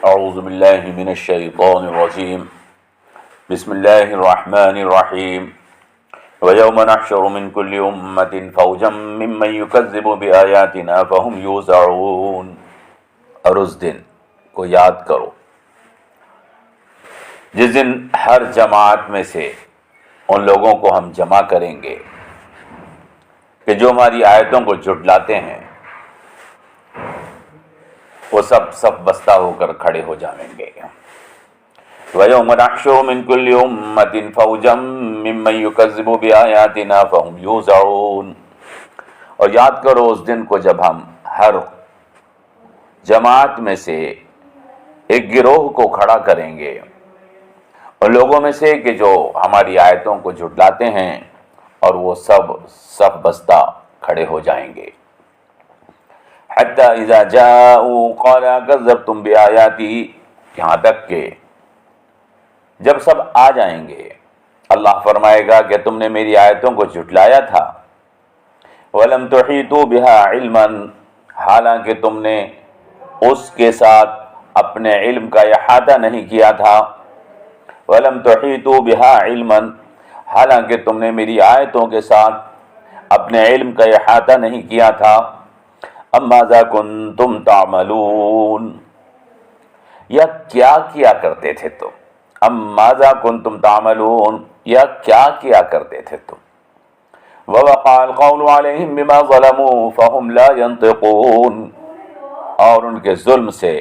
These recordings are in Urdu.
اعوذ باللہ من الشیطان الرجیم بسم اللہ الرحمن الرحیم وَيَوْمَ نَحْشُرُ مِنْ كُلِّ أُمَّةٍ فَوْجًا مِّمَّن يُكَذِّبُ بِآيَاتِنَا فَهُمْ يُوزَعُونَ۔ اور اس دن کو یاد کرو جس دن ہر جماعت میں سے ان لوگوں کو ہم جمع کریں گے کہ جو ہماری آیتوں کو جھٹلاتے ہیں، وہ سب بستہ ہو کر کھڑے ہو جائیں گے۔ وَيَوْمَ نَحْشُرُ مِنْ كُلِّ أُمَّةٍ فَوْجًا مِّمَّن يُكَذِّبُ بِآيَاتِنَا فَهُمْ يُوزَعُونَ۔ اور یاد کرو اس دن کو جب ہم ہر جماعت میں سے ایک گروہ کو کھڑا کریں گے، ان لوگوں میں سے کہ جو ہماری آیتوں کو جھٹلاتے ہیں، اور وہ سب بستہ کھڑے ہو جائیں گے۔ حَتَّى إِذَا جَاءُوا قَالَ كَذَّبْتُمْ بِآيَاتِي، یہاں تک کہ جب سب آ جائیں گے اللہ فرمائے گا کہ تم نے میری آیتوں کو جھٹلایا تھا۔ وَلَمْ تُحِيطُوا بِهَا عِلْمًا، حالانکہ تم نے اس کے ساتھ اپنے علم کا احاطہ نہیں کیا تھا۔ وَلَمْ تُحِيطُوا بِهَا عِلْمًا، حالانکہ تم نے میری آیتوں کے ساتھ اپنے علم کا احاطہ نہیں کیا تھا۔ ماذا کنتم تعملون، یا کیا کیا کرتے تھے تم؟ ماذا کنتم تعملون، یا کیا کیا کرتے تھے تم؟ ووقع القول علیہم بما ظلموا فہم لا ینطقون، اور ان کے ظلم سے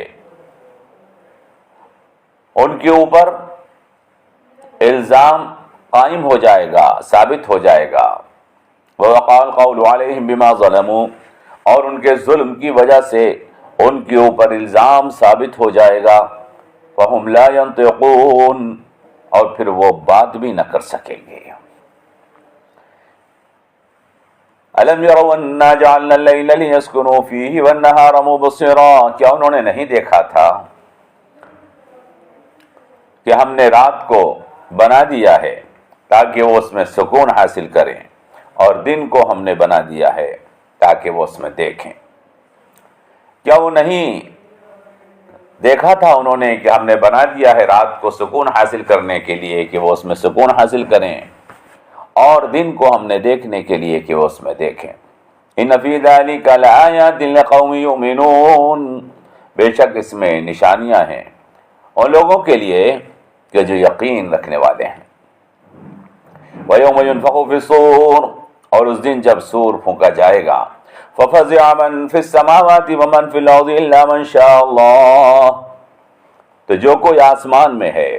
ان کے اوپر الزام قائم ہو جائے گا، ثابت ہو جائے گا۔ ووقع القول علیہم بما ظلموا، اور ان کے ظلم کی وجہ سے ان کے اوپر الزام ثابت ہو جائے گا۔ فَهُمْ لَا يَنطِقُونَ، اور پھر وہ بات بھی نہ کر سکیں گے۔ أَلَمْ يَرَوْا أَنَّا جَعَلْنَا اللَّيْلَ لِيَسْكُنُوا فِيهِ وَالنَّهَارَ مُبْصِرًا، کیا انہوں نے نہیں دیکھا تھا کہ ہم نے رات کو بنا دیا ہے تاکہ وہ اس میں سکون حاصل کریں، اور دن کو ہم نے بنا دیا ہے تاکہ وہ اس میں دیکھیں۔ کیا وہ نہیں دیکھا تھا انہوں نے کہ ہم نے بنا دیا ہے رات کو سکون حاصل کرنے کے لیے کہ وہ اس میں سکون حاصل کریں، اور دن کو ہم نے دیکھنے کے لیے کہ وہ اس میں دیکھیں۔ ان فی ذلک لآیات لقوم یؤمنون، بے شک اس میں نشانیاں ہیں ان لوگوں کے لیے کہ جو یقین رکھنے والے ہیں۔ وَيَوْمَ يُنفَخُ فِي الصُّورِ، اور اس دن جب سور پھونکا جائے گا، فَفَزِعَ مَن فِي السَّمَاوَاتِ وَمَن فِي الْأَرْضِ إِلَّا مَن شَاءَ اللَّهُ، تو جو کوئی آسمان میں ہے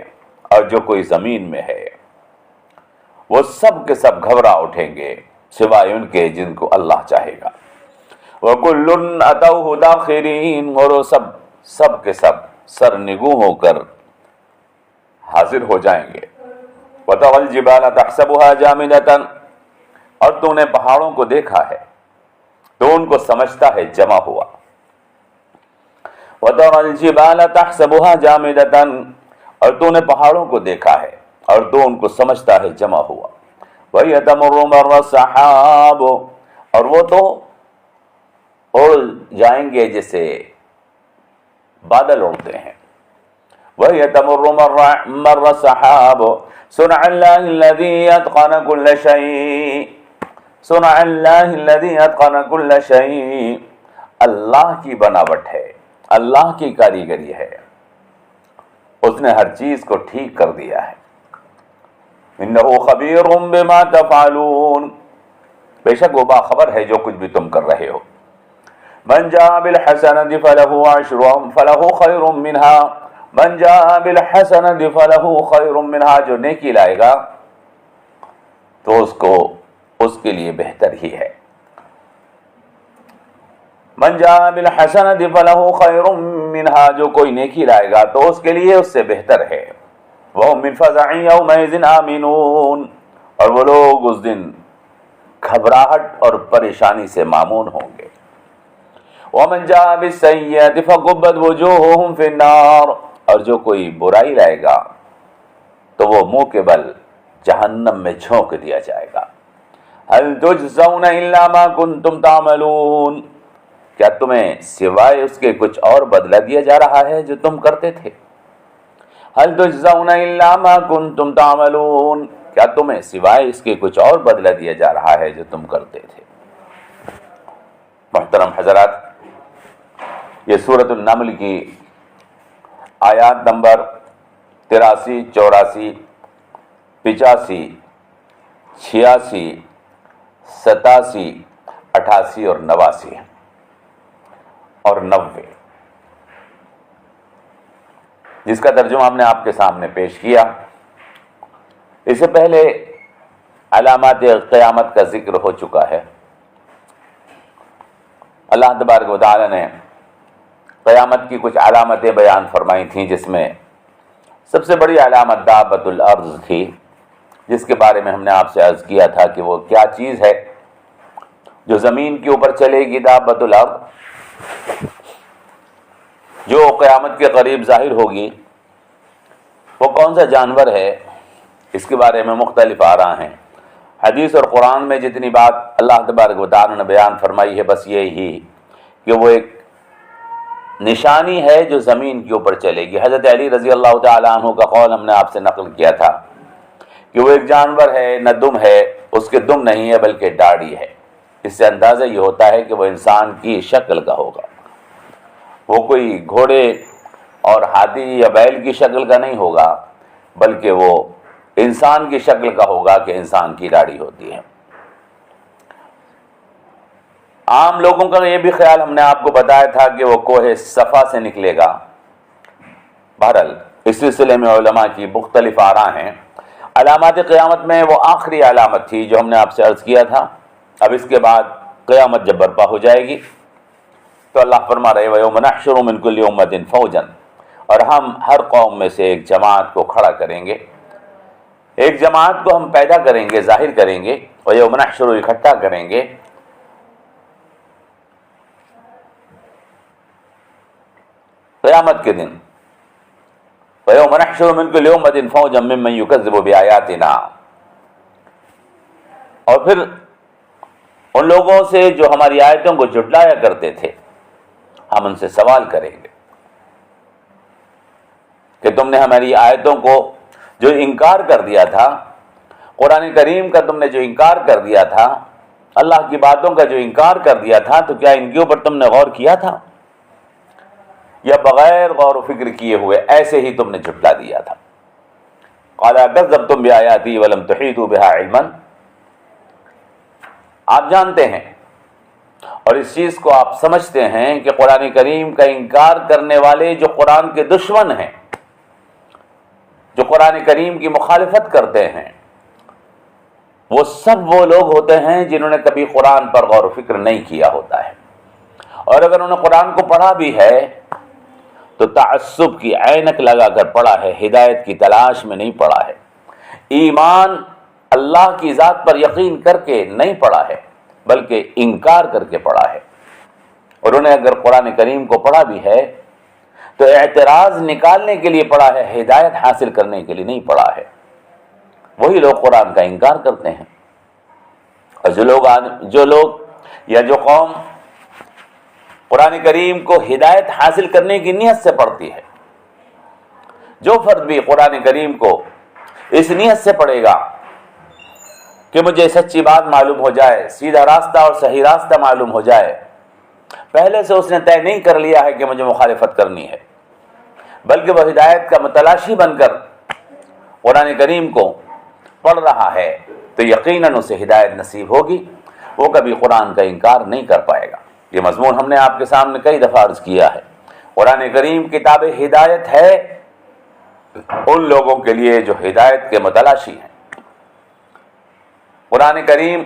اور جو کوئی زمین میں ہے وہ سب کے سب گھبرا اٹھیں گے سوائے ان کے جن کو اللہ چاہے گا۔ وَكُلٌّ أَتَوْهُ دَاخِرِينَ، اور وہ سب کے سب سرنگوں ہو کر حاضر ہو جائیں گے۔ وَتَرَى الْجِبَالَ تَحْسَبُهَا جَامِدَةً، اور تو نے پہاڑوں کو دیکھا ہے تو ان کو سمجھتا ہے جمع ہوا۔ وَتَرَى الْجِبَالَ تَحْسَبُهَا جَامِدَةً، اور تو نے پہاڑوں کو دیکھا ہے اور تو ان کو سمجھتا ہے جمع ہوا۔ وَهِيَ تَمُرُّ مَرَّ السَّحَابِ، اور وہ تو اڑ جائیں گے جیسے بادل اڑتے ہیں۔ وَهِيَ تَمُرُّ مَرَّ السَّحَابِ صُنْعَ اللَّهِ الَّذِي أَتْقَنَ كُلَّ شَيْءٍ، صُنْعَ اللَّهِ الَّذِي أَتْقَنَ كُلَّ شَيْءٍ، اللہ کی بناوٹ ہے، اللہ کی کاریگری ہے، اس نے ہر چیز کو ٹھیک کر دیا ہے۔ إِنَّهُ خَبِيرٌ بِمَا تَفْعَلُونَ، بے شک وہ باخبر ہے جو کچھ بھی تم کر رہے ہو۔ مَنْ جَاءَ بِالْحَسَنَةِ فَلَهُ خَيْرٌ مِّنْهَا، من جاء بالحسنة فله خير منها، جو نیکی لائے گا تو اس کے لیے بہتر ہی ہے۔ من جاء بالحسنة فله خير منها، جو کوئی نیکی لائے گا تو اس کے لیے اس سے بہتر ہے۔ وهم من فزع يومئذ آمنون، اور وہ لوگ اس دن گھبراہٹ اور پریشانی سے مامون ہوں گے۔ ومن جاء بالسيئة فكبت وجوههم في النار، اور جو کوئی برائی لائے گا تو وہ منہ کے بل جہنم میں جھونک دیا جائے گا۔ هل تجزون الا ما كنتم تعملون، کیا تمہیں سوائے اس کے کچھ اور بدلہ دیا جا رہا ہے جو تم کرتے تھے؟ هل تجزون الا ما کنتم تعملون، کیا تمہیں سوائے اس کے کچھ اور بدلہ دیا جا رہا ہے جو تم کرتے تھے؟ محترم حضرات، یہ سورۃ النمل کی آیات نمبر 83، 84، 85، 86، 87، 88 اور 89 اور 90، جس کا ترجمہ ہم نے آپ کے سامنے پیش کیا۔ اس سے پہلے علامات قیامت کا ذکر ہو چکا ہے۔ اللہ تبارک و تعالی نے قیامت کی کچھ علامتیں بیان فرمائی تھیں، جس میں سب سے بڑی علامت دابۃ الارض تھی، جس کے بارے میں ہم نے آپ سے عرض کیا تھا کہ وہ کیا چیز ہے جو زمین کے اوپر چلے گی۔ دابۃ الارض جو قیامت کے قریب ظاہر ہوگی، وہ کون سا جانور ہے، اس کے بارے میں مختلف آراء ہیں۔ حدیث اور قرآن میں جتنی بات اللہ تبارک و تعالی نے بیان فرمائی ہے، بس یہی کہ وہ ایک نشانی ہے جو زمین کے اوپر چلے گی۔ حضرت علی رضی اللہ تعالیٰ عنہ کا قول ہم نے آپ سے نقل کیا تھا کہ وہ ایک جانور ہے، نہ دم ہے، اس کے دم نہیں ہے بلکہ داڑھی ہے۔ اس سے اندازہ یہ ہوتا ہے کہ وہ انسان کی شکل کا ہوگا، وہ کوئی گھوڑے اور ہاتھی یا بیل کی شکل کا نہیں ہوگا، بلکہ وہ انسان کی شکل کا ہوگا کہ انسان کی داڑھی ہوتی ہے۔ عام لوگوں کا یہ بھی خیال ہم نے آپ کو بتایا تھا کہ وہ کوہ صفا سے نکلے گا۔ بہرحال اس سلسلے میں علماء کی مختلف آراء ہیں۔ علامات قیامت میں وہ آخری علامت تھی جو ہم نے آپ سے عرض کیا تھا۔ اب اس کے بعد قیامت جب برپا ہو جائے گی تو اللہ فرما رہے وَيَوْمَ نَحْشُرُ مِنْ كُلِّ أُمَّةٍ فَوْجًا، اور ہم ہر قوم میں سے ایک جماعت کو کھڑا کریں گے، ایک جماعت کو ہم پیدا کریں گے، ظاہر کریں گے، وَيَوْمَ نَحْشُرُ اکٹھا کریں گے قیامت کے دن۔ وَيَوْمَ نَحْشُرُ مِنْ كُلِّ أُمَّةٍ فَوْجًا مِّمَّن يُكَذِّبُ بِآيَاتِنَا، اور پھر ان لوگوں سے جو ہماری آیتوں کو جھٹلایا کرتے تھے، ہم ان سے سوال کریں گے کہ تم نے ہماری آیتوں کو جو انکار کر دیا تھا، قرآن کریم کا تم نے جو انکار کر دیا تھا، اللہ کی باتوں کا جو انکار کر دیا تھا، تو کیا ان کے اوپر تم نے غور کیا تھا، یا بغیر غور و فکر کیے ہوئے ایسے ہی تم نے جھٹلا دیا تھا؟ قال کذبتم بآیاتی ولم تحیطوا بها علما، آپ جانتے ہیں اور اس چیز کو آپ سمجھتے ہیں کہ قرآن کریم کا انکار کرنے والے جو قرآن کے دشمن ہیں، جو قرآن کریم کی مخالفت کرتے ہیں، وہ سب وہ لوگ ہوتے ہیں جنہوں نے کبھی قرآن پر غور و فکر نہیں کیا ہوتا ہے، اور اگر انہوں نے قرآن کو پڑھا بھی ہے تو تعصب کی عینک لگا کر پڑھا ہے، ہدایت کی تلاش میں نہیں پڑھا ہے، ایمان اللہ کی ذات پر یقین کر کے نہیں پڑھا ہے بلکہ انکار کر کے پڑھا ہے۔ اور انہیں اگر قرآن کریم کو پڑھا بھی ہے تو اعتراض نکالنے کے لیے پڑھا ہے، ہدایت حاصل کرنے کے لیے نہیں پڑھا ہے۔ وہی لوگ قرآن کا انکار کرتے ہیں۔ اور جو لوگ یا جو قوم قرآن کریم کو ہدایت حاصل کرنے کی نیت سے پڑھتی ہے، جو فرد بھی قرآن کریم کو اس نیت سے پڑھے گا کہ مجھے سچی بات معلوم ہو جائے، سیدھا راستہ اور صحیح راستہ معلوم ہو جائے، پہلے سے اس نے طے نہیں کر لیا ہے کہ مجھے مخالفت کرنی ہے، بلکہ وہ ہدایت کا متلاشی بن کر قرآن کریم کو پڑھ رہا ہے، تو یقیناً اسے ہدایت نصیب ہوگی، وہ کبھی قرآن کا انکار نہیں کر پائے گا۔ یہ مضمون ہم نے آپ کے سامنے کئی دفعہ عرض کیا ہے۔ قرآن کریم کتاب ہدایت ہے ان لوگوں کے لیے جو ہدایت کے متلاشی ہیں، قرآن کریم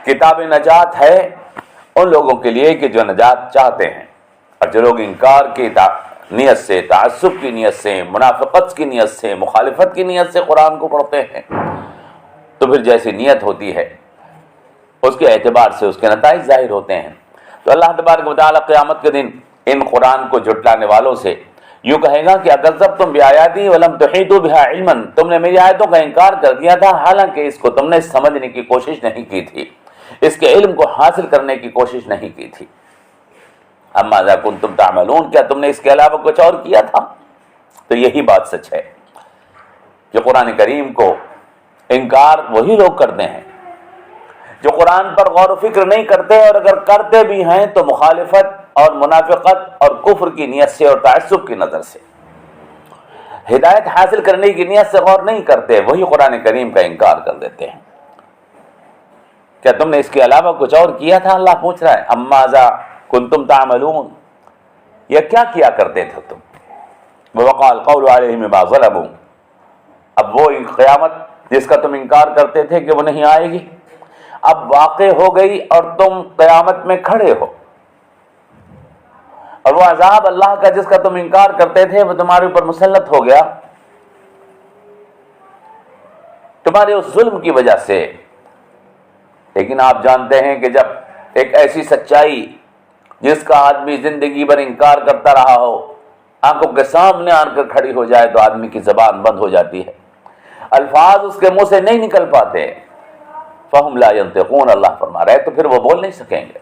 کتاب نجات ہے ان لوگوں کے لیے کہ جو نجات چاہتے ہیں، اور جو لوگ انکار کی نیت سے، تعصب کی نیت سے، منافقت کی نیت سے، مخالفت کی نیت سے قرآن کو پڑھتے ہیں، تو پھر جیسی نیت ہوتی ہے اس کے اعتبار سے اس کے نتائج ظاہر ہوتے ہیں۔ تو اللہ تبارک و تعالیٰ قیامت کے دن ان قرآن کو جھٹلانے والوں سے یوں کہے گا کہ اکذبتم بآیاتی ولم تحیطوا بها علما، تم نے میری آیتوں کا انکار کر دیا تھا، حالانکہ اس کو تم نے سمجھنے کی کوشش نہیں کی تھی، اس کے علم کو حاصل کرنے کی کوشش نہیں کی تھی۔ ماذا کنتم تعملون، کیا تم نے اس کے علاوہ کچھ اور کیا تھا؟ تو یہی بات سچ ہے کہ قرآن کریم کو انکار وہی لوگ کرتے ہیں جو قرآن پر غور و فکر نہیں کرتے، اور اگر کرتے بھی ہیں تو مخالفت اور منافقت اور کفر کی نیت سے اور تعصب کی نظر سے، ہدایت حاصل کرنے کی نیت سے غور نہیں کرتے، وہی قرآن کریم کا انکار کر دیتے ہیں۔ کیا تم نے اس کے علاوہ کچھ اور کیا تھا؟ اللہ پوچھ رہا ہے، ماذا کنتم تعملون، یہ کیا کیا کرتے تھے تم؟ ووقع القول علیہم بما ظلموا، اب وہ قیامت جس کا تم انکار کرتے تھے کہ وہ نہیں آئے گی، اب واقع ہو گئی اور تم قیامت میں کھڑے ہو، اور وہ عذاب اللہ کا جس کا تم انکار کرتے تھے وہ تمہارے اوپر مسلط ہو گیا تمہارے اس ظلم کی وجہ سے۔ لیکن آپ جانتے ہیں کہ جب ایک ایسی سچائی جس کا آدمی زندگی بھر انکار کرتا رہا ہو آنکھوں کے سامنے آن کر کھڑی ہو جائے تو آدمی کی زبان بند ہو جاتی ہے، الفاظ اس کے منہ سے نہیں نکل پاتے، فہم لا ینطقون، اللہ فرما رہا ہے، تو پھر وہ بول نہیں سکیں گے،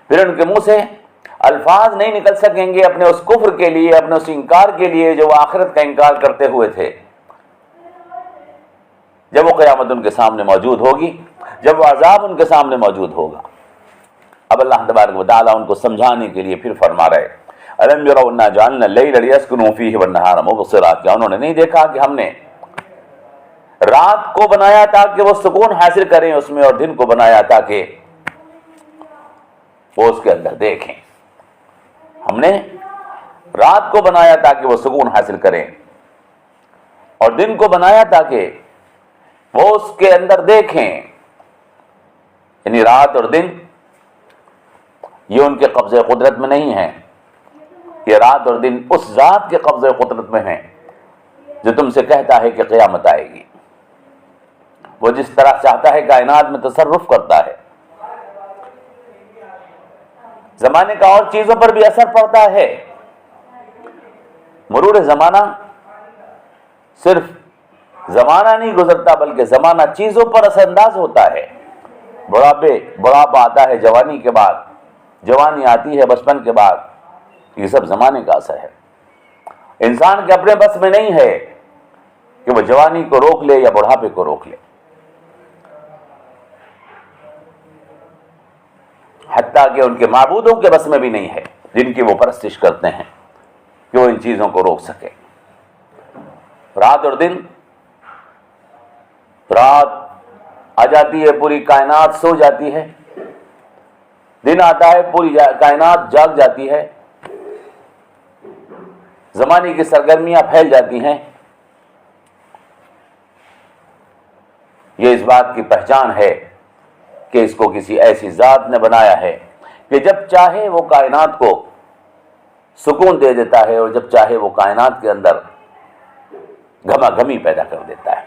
پھر ان کے منہ سے الفاظ نہیں نکل سکیں گے اپنے اس کفر کے لیے، اپنے اس انکار کے لیے جو وہ آخرت کا انکار کرتے ہوئے تھے۔ جب وہ قیامت ان کے سامنے موجود ہوگی، جب وہ عذاب ان کے سامنے موجود ہوگا، اب اللہ تبارک و تعالیٰ ان کو سمجھانے کے لیے پھر فرما رہے، الم یروا انا جعلنا اللیل لیسکنوا فیہ والنہار مبصرا، کیا انہوں نے نہیں دیکھا کہ ہم نے رات کو بنایا تاکہ وہ سکون حاصل کریں اس میں، اور دن کو بنایا تاکہ وہ اس کے اندر دیکھیں۔ ہم نے رات کو بنایا تاکہ وہ سکون حاصل کریں، اور دن کو بنایا تاکہ وہ اس کے اندر دیکھیں، یعنی رات اور دن یہ ان کے قبضے قدرت میں نہیں ہیں، یہ رات اور دن اس ذات کے قبضے قدرت میں ہیں جو تم سے کہتا ہے کہ قیامت آئے گی۔ وہ جس طرح چاہتا ہے کائنات میں تصرف کرتا ہے، زمانے کا اور چیزوں پر بھی اثر پڑتا ہے۔ مرور زمانہ صرف زمانہ نہیں گزرتا بلکہ زمانہ چیزوں پر اثر انداز ہوتا ہے۔ بڑھاپا آتا ہے جوانی کے بعد، جوانی آتی ہے بچپن کے بعد، یہ سب زمانے کا اثر ہے۔ انسان کے اپنے بس میں نہیں ہے کہ وہ جوانی کو روک لے یا بڑھاپے کو روک لے، حتیٰ کہ ان کے معبودوں کے بس میں بھی نہیں ہے جن کی وہ پرستش کرتے ہیں کہ وہ ان چیزوں کو روک سکے۔ رات اور دن، رات آ جاتی ہے پوری کائنات سو جاتی ہے، دن آتا ہے پوری کائنات جاگ جاتی ہے، زمانے کی سرگرمیاں پھیل جاتی ہیں۔ یہ اس بات کی پہچان ہے کہ اس کو کسی ایسی ذات نے بنایا ہے کہ جب چاہے وہ کائنات کو سکون دے دیتا ہے اور جب چاہے وہ کائنات کے اندر گھما گھمی پیدا کر دیتا ہے۔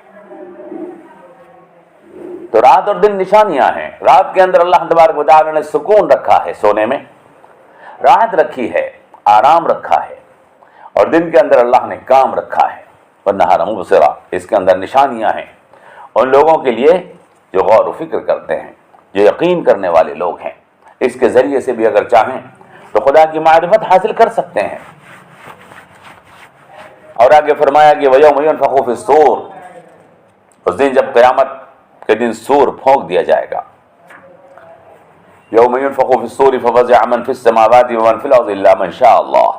تو رات اور دن نشانیاں ہیں۔ رات کے اندر اللہ تبارک و تعالی نے سکون رکھا ہے، سونے میں راحت رکھی ہے، آرام رکھا ہے، اور دن کے اندر اللہ نے کام رکھا ہے، والنہار مبصرا، اس کے اندر نشانیاں ہیں ان لوگوں کے لیے جو غور و فکر کرتے ہیں، جو یقین کرنے والے لوگ ہیں، اس کے ذریعے سے بھی اگر چاہیں تو خدا کی معرفت حاصل کر سکتے ہیں۔ اور آگے فرمایا کہ وَيَوْمَ يُنفَخُ فِي الصُّورِ، اس دن جب قیامت کے دن سور پھونک دیا جائے گا، يَوْمَ يُنفَخُ فِي الصُّورِ فَفَزِعَ مَنْ فِي السَّمَاوَاتِ وَمَنْ فِي الْأَرْضِ إِلَّا مَنْ شَاءَ اللَّهُ۔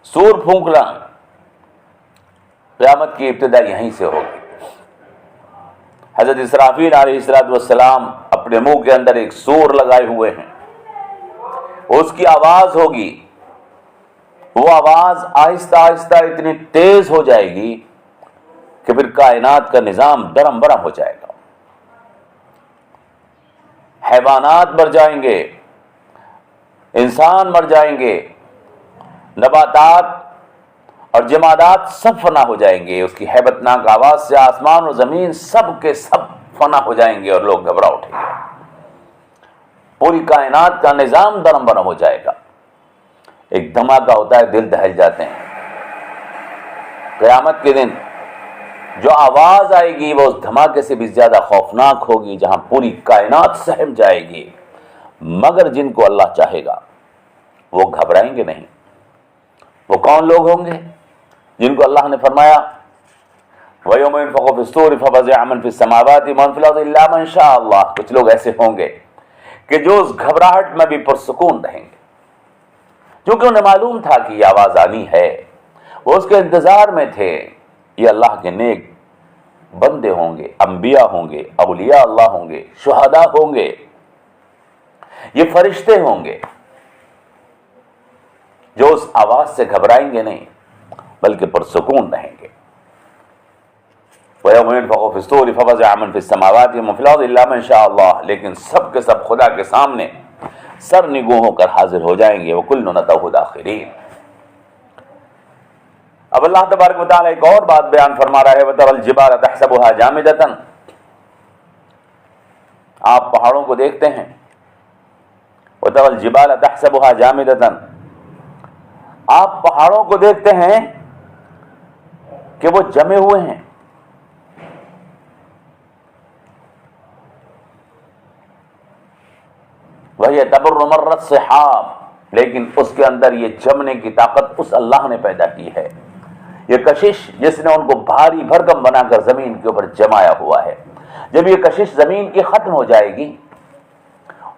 سور پھونکنا قیامت کی ابتدا یہیں سے ہوگی۔ حضرت اسرافیل علیہ السلام اپنے منہ کے اندر ایک سور لگائے ہوئے ہیں، اس کی آواز ہوگی، وہ آواز آہستہ آہستہ اتنی تیز ہو جائے گی کہ پھر کائنات کا نظام درم برم ہو جائے گا، حیوانات مر جائیں گے، انسان مر جائیں گے، نباتات اور جمادات سب فنا ہو جائیں گے۔ اس کی ہیبت ناک آواز سے آسمان اور زمین سب کے سب فنا ہو جائیں گے اور لوگ گھبرا اٹھیں گے، پوری کائنات کا نظام درم برم ہو جائے گا۔ ایک دھماکہ ہوتا ہے، دل دہل جاتے ہیں۔ قیامت کے دن جو آواز آئے گی وہ اس دھماکے سے بھی زیادہ خوفناک ہوگی، جہاں پوری کائنات سہم جائے گی، مگر جن کو اللہ چاہے گا وہ گھبرائیں گے نہیں۔ وہ کون لوگ ہوں گے؟ جن کو اللہ نے فرمایا وَيَوْمَ يُنفَخُ فِي الصُّورِ فَفَزِعَ مَن فِي السَّمَاوَاتِ وَمَن فِي الْأَرْضِ إِلَّا مَن شَاءَ اللَّهُ۔ کچھ لوگ ایسے ہوں گے کہ جو اس گھبراہٹ میں بھی پرسکون رہیں گے، کیونکہ انہیں معلوم تھا کہ یہ آواز آنی ہے، وہ اس کے انتظار میں تھے۔ یہ اللہ کے نیک بندے ہوں گے، انبیاء ہوں گے، اولیاء اللہ ہوں گے، شہداء ہوں گے، یہ فرشتے ہوں گے جو اس آواز سے گھبرائیں گے نہیں بلکہ پرسکون رہیں گے۔ وَيَوْمَ يُنفَخُ فِي الصُّورِ فَفَزِعَ مَن فِي السَّمَاوَاتِ وَمَن فِي الْأَرْضِ إِلَّا مَن شَاءَ اللَّهُ، لیکن سب کے سب خدا کے سامنے سر نگوں ہو کر حاضر ہو جائیں گے۔ وَكُلٌّ أَتَوْهُ دَاخِرِينَ۔ اب اللہ تبارک و تعالیٰ ایک اور بات بیان فرما رہا ہے، وَتَرَى الْجِبَالَ تَحْسَبُهَا جَامِدَةً، آپ پہاڑوں کو دیکھتے ہیں، وَتَرَى الْجِبَالَ تَحْسَبُهَا جَامِدَةً، آپ پہاڑوں کو دیکھتے ہیں کہ وہ جمے ہوئے ہیں، وَهِيَ تَمُرُّ مَرَّ السَّحَابِ، لیکن اس کے اندر یہ جمنے کی طاقت اس اللہ نے پیدا کی ہے۔ یہ کشش جس نے ان کو بھاری بھرکم بنا کر زمین کے اوپر جمایا ہوا ہے، جب یہ کشش زمین کی ختم ہو جائے گی،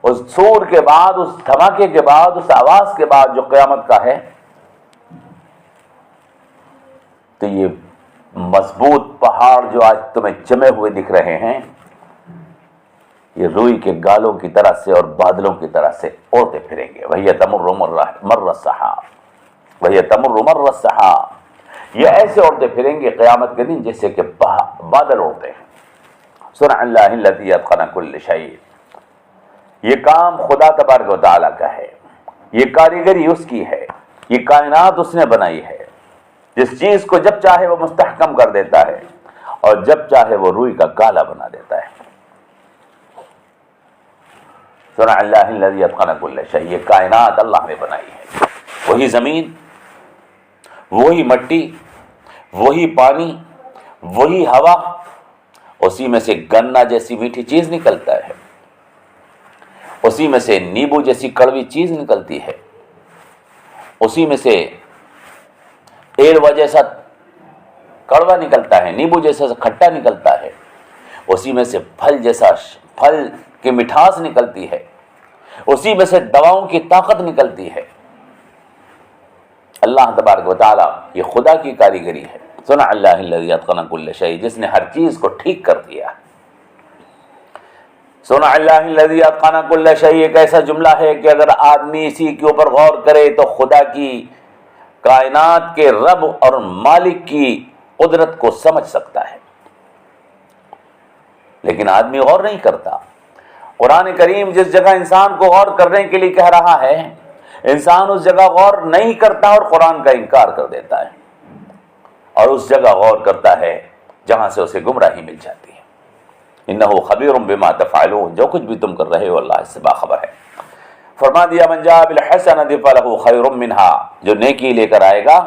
اس سور کے بعد، اس دھماکے کے بعد، اس آواز کے بعد جو قیامت کا ہے، تو یہ مضبوط پہاڑ جو آج تمہیں جمے ہوئے دکھ رہے ہیں، یہ روئی کے گالوں کی طرح سے اور بادلوں کی طرح سے اڑتے پھریں گے۔ وَهِيَ تَمُرُّ مَرَّ السَّحَابِ، وَهِيَ تَمُرُّ مَرَّ السَّحَابِ، یہ ایسے اڑتے پھریں گے قیامت کے دن جیسے کہ بادل اڑتے ہیں۔ صُنْعَ اللَّهِ الَّذِي أَتْقَنَ كُلَّ شَيْءٍ، یہ کام خدا تبارک و تعالیٰ کا ہے، یہ کاریگری اس کی ہے، یہ کائنات اس نے بنائی ہے۔ جس چیز کو جب چاہے وہ مستحکم کر دیتا ہے اور جب چاہے وہ روئی کا گالا بنا دیتا ہے۔ صنع اللہ الذی اتقن کل شیء، یہ کائنات اللہ نے بنائی ہے۔ وہی زمین، وہی مٹی، وہی پانی، وہی ہوا، اسی میں سے گنا جیسی میٹھی چیز نکلتا ہے، اسی میں سے نیبو جیسی کڑوی چیز نکلتی ہے، اسی میں سے ایلوا جیسا کڑوا نکلتا ہے، نیبو جیسا کھٹا نکلتا ہے، اسی میں سے پھل جیسا پھل کی مٹھاس نکلتی ہے، اسی میں سے دواؤں کی طاقت نکلتی ہے۔ اللہ تبارک و تعالیٰ یہ خدا کی کاریگری ہے۔ صنع اللہ الذی اتقن کل شیء، جس نے ہر چیز کو ٹھیک کر دیا۔ صنع اللہ الذی اتقن کل شیء ایک ایسا جملہ ہے کہ اگر آدمی اسی کے اوپر غور کرے تو خدا کی، کائنات کے رب اور مالک کی قدرت کو سمجھ سکتا ہے، لیکن آدمی غور نہیں کرتا۔ قرآن کریم جس جگہ انسان کو غور کرنے کے لیے کہہ رہا ہے، انسان اس جگہ غور نہیں کرتا اور قرآن کا انکار کر دیتا ہے، اور اس جگہ غور کرتا ہے جہاں سے اسے گمراہی مل جاتی ہے۔ انہ خبیر بما تفعلون، جو کچھ بھی تم کر رہے ہو اللہ اس سے باخبر ہے۔ فرما دیا من جاء بالحسنۃ فلہ خیر منہا، جو نیکی لے کر آئے گا،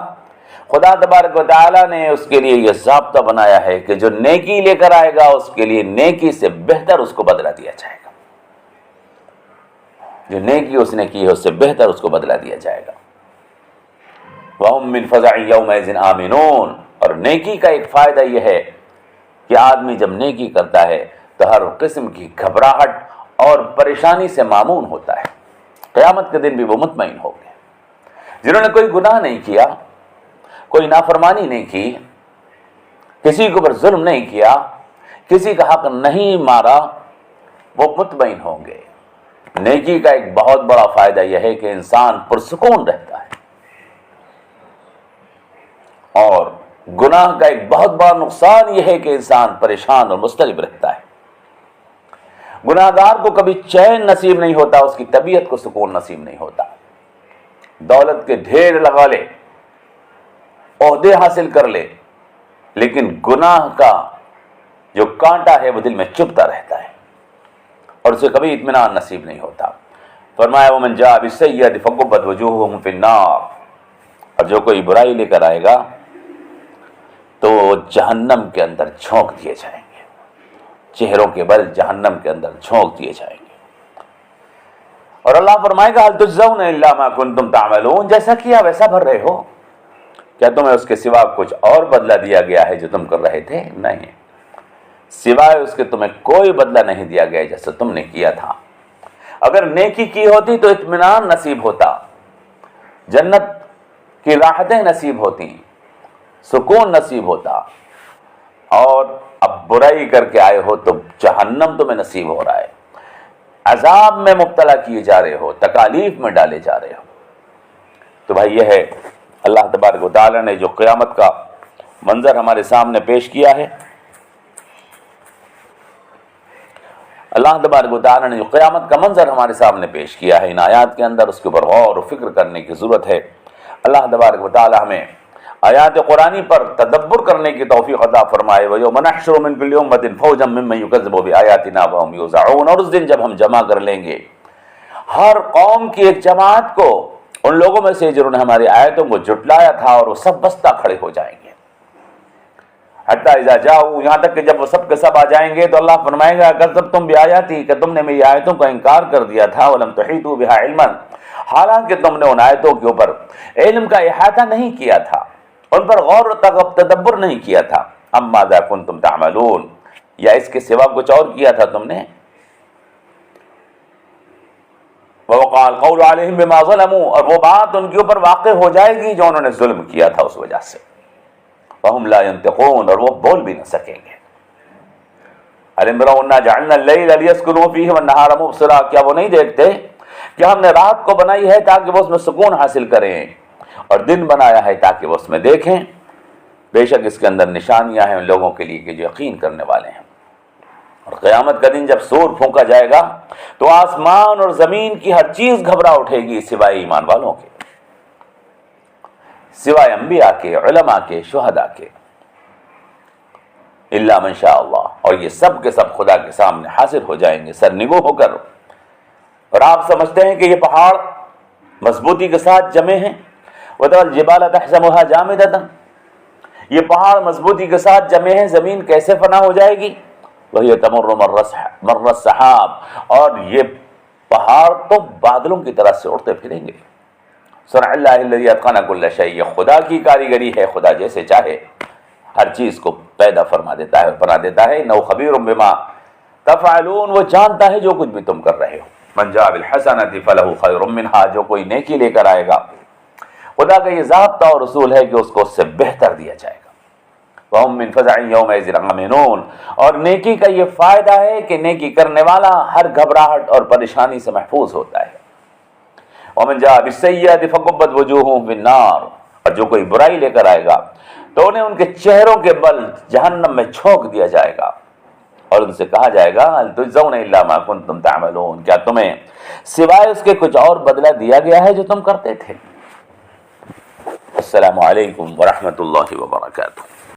خدا تبارک و تعالیٰ نے اس کے لیے یہ ضابطہ بنایا ہے کہ جو نیکی لے کر آئے گا اس کے لیے نیکی سے بہتر اس کو بدلہ دیا جائے گا، جو نیکی اس نے کی ہے اس سے بہتر اس کو بدلہ دیا جائے گا۔ وَهُم مِّن فَزَعٍ يَوْمَئِذٍ آمِنُونَ، اور نیکی کا ایک فائدہ یہ ہے کہ آدمی جب نیکی کرتا ہے تو ہر قسم کی گھبراہٹ اور پریشانی سے معمون ہوتا ہے۔ قیامت کے دن بھی وہ مطمئن ہو گئے۔ جنہوں نے کوئی گناہ نہیں کیا، کوئی نافرمانی نہیں کی، کسی کے اوپر ظلم نہیں کیا، کسی کا حق نہیں مارا، وہ مطمئن ہوں گے۔ نیکی کا ایک بہت بڑا فائدہ یہ ہے کہ انسان پرسکون رہتا ہے، اور گناہ کا ایک بہت بڑا نقصان یہ ہے کہ انسان پریشان اور مضطرب رہتا ہے۔ گناہ گار کو کبھی چین نصیب نہیں ہوتا، اس کی طبیعت کو سکون نصیب نہیں ہوتا۔ دولت کے ڈھیر لگا لے، عہدے حاصل کر لے، لیکن گناہ کا جو کانٹا ہے وہ دل میں چبھتا رہتا ہے اور اسے کبھی اطمینان نصیب نہیں ہوتا۔ فرمایا ومن جاء بالسیئۃ فکبت وجوہہم فی النار، اور جو کوئی برائی لے کر آئے گا تو جہنم کے اندر جھونک دیے جائیں گے، چہروں کے بل جہنم کے اندر جھونک دیے جائیں گے۔ اور اللہ فرمائے گا هل تجزون الا ما كنتم تعملون، جیسا کیا ویسا بھر رہے ہو، کیا تمہیں اس کے سوا کچھ اور بدلہ دیا گیا ہے جو تم کر رہے تھے؟ نہیں، سوائے اس کے تمہیں کوئی بدلہ نہیں دیا گیا جیسا تم نے کیا تھا۔ اگر نیکی کی ہوتی تو اطمینان نصیب ہوتا، جنت کی راحتیں نصیب ہوتی، سکون نصیب ہوتا، اور اب برائی کر کے آئے ہو تو جہنم تمہیں نصیب ہو رہا ہے، عذاب میں مبتلا کیے جا رہے ہو، تکالیف میں ڈالے جا رہے ہو۔ تو بھائی یہ ہے اللہ تبارک و تعالی نے جو قیامت کا منظر ہمارے سامنے پیش کیا ہے، اللہ تبارک و تعالی نے جو قیامت کا منظر ہمارے سامنے پیش کیا ہے ان آیات کے اندر، اس کے اوپر غور و فکر کرنے کی ضرورت ہے۔ اللہ تبارک و تعالی ہمیں آیات قرآنی پر تدبر کرنے کی توفیق عطا فرمائے۔ وَيَوْمَ نَحْشُرُ مِنْ كُلِّ أُمَّةٍ فَوْجًا مِّمَّن يُكَذِّبُ بِآيَاتِنَا وَهُمْ يُوزَعُونَ، اور اس دن جب ہم جمع کر لیں گے ہر قوم کی ایک جماعت کو، ان لوگوں میں سے جنہوں نے ہماری آیتوں کو جھٹلایا تھا، اور وہ سب بستہ کھڑے ہو جائیں گے، حتیٰ اذا جاؤ، یہاں تک کہ جب وہ سب کے سب آ جائیں گے تو اللہ فرمائے گا کذبتم بآیاتی، کہ تم نے میری آیتوں کا انکار کر دیا تھا، ولم تحیطوا بها علما، حالانکہ تم نے ان آیتوں کے اوپر علم کا احاطہ نہیں کیا تھا، ان پر غور و تدبر نہیں کیا تھا۔ ام ماذا کنتم تعملون، یا اس کے سوا کچھ اور کیا تھا تم نے۔ ووقع القول علیہم بما ظلموا، اور وہ بات ان کے اوپر واقع ہو جائے گی جو انہوں نے ظلم کیا تھا اس وجہ سے۔ وهم لا ينطقون، اور وہ بول بھی نہ سکیں گے۔ الم يروا انا جعلنا الليل ليسكنوا فيه والنهار مبصرا، کیا وہ نہیں دیکھتے کہ ہم نے رات کو بنائی ہے تاکہ وہ اس میں سکون حاصل کریں، اور دن بنایا ہے تاکہ وہ اس میں دیکھیں۔ بے شک اس کے اندر نشانیاں ہیں ان لوگوں کے لیے کہ جو یقین کرنے والے ہیں۔ اور قیامت کا دن جب سور پھونکا جائے گا تو آسمان اور زمین کی ہر چیز گھبرا اٹھے گی سوائے ایمان والوں کے، سوائے انبیاء کے، علماء کے، شہداء کے، الا من شاء اللہ، اور یہ سب کے سب خدا کے سامنے حاضر ہو جائیں گے سرنگو ہو کر۔ اور آپ سمجھتے ہیں کہ یہ پہاڑ مضبوطی کے ساتھ جمے ہیں، وَتَرَى الْجِبَالَ تَحْسَبُهَا جَامِدَةً، یہ پہاڑ مضبوطی کے ساتھ جمے ہیں، زمین کیسے فنا ہو جائے گی؟ وَهِيَ تَمُرُّ مَرَّ السَّحَابِ، اور یہ پہاڑ تو بادلوں کی طرح سے اڑتے پھریں گے۔ صنع اللہ الذی اتقن کل شیء، یہ خدا کی کاریگری ہے، خدا جیسے چاہے ہر چیز کو پیدا فرما دیتا ہے اور بنا دیتا ہے۔ انہ خبیر بما تفعلون، وہ جانتا ہے جو کچھ بھی تم کر رہے ہو۔ من جاء بالحسنۃ فلہ خیر منها، جو کوئی نیکی لے کر آئے گا، خدا کا یہ ضابطہ اور اصول ہے کہ اس کو اس سے بہتر دیا جائے گا۔ وَهُم مِّن فَزَعٍ يَوْمَئِذٍ آمِنُونَ، اور نیکی کا یہ فائدہ ہے کہ نیکی کرنے والا ہر گھبراہٹ اور پریشانی سے محفوظ ہوتا ہے۔ وَمَن جَاءَ بِالسَّيِّئَةِ فَكُبَّتْ وُجُوهُهُمْ فِي النَّارِ، اور جو کوئی برائی لے کر آئے گا تو انہیں ان کے چہروں کے بل جہنم میں جھونک دیا جائے گا، اور ان سے کہا جائے گا هل تجزون الا ما كنتم تعملون، کیا تمہیں سوائے اس کے کچھ اور بدلہ دیا گیا ہے جو تم کرتے تھے۔ السلام علیکم ورحمۃ اللہ وبرکاتہ۔